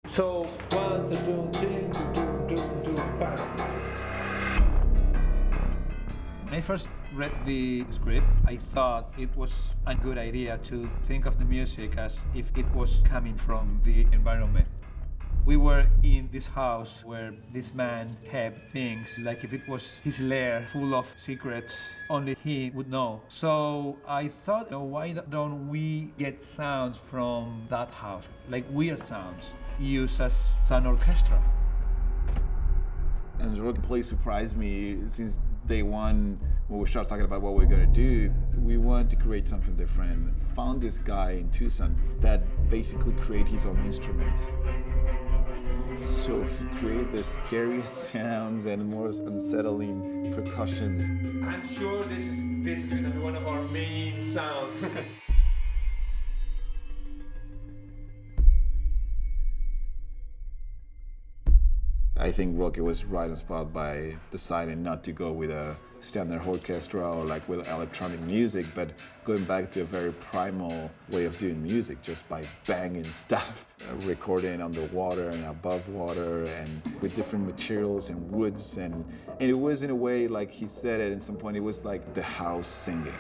So 1, 2, 3, 2, 2, 2, 5. When I first read the script, I thought it was a good idea to think of the music as if it was coming from the environment. We were in this house where this man kept things like if it was his lair full of secrets only he would know. So I thought, why don't we get sounds from that house, like weird sounds, used as an orchestra? And what completely surprised me since day one when we started talking about what we're gonna do, we wanted to create something different. Found this guy in Tucson that basically created his own instruments. So he created the scariest sounds and most unsettling percussions. I'm sure this is going to be one of our main sounds. I think Rocky was right on spot by deciding not to go with a standard orchestra or like with electronic music, but going back to a very primal way of doing music, just by banging stuff, recording underwater and above water and with different materials and woods. And it was in a way, like he said it at some point, it was like the house singing.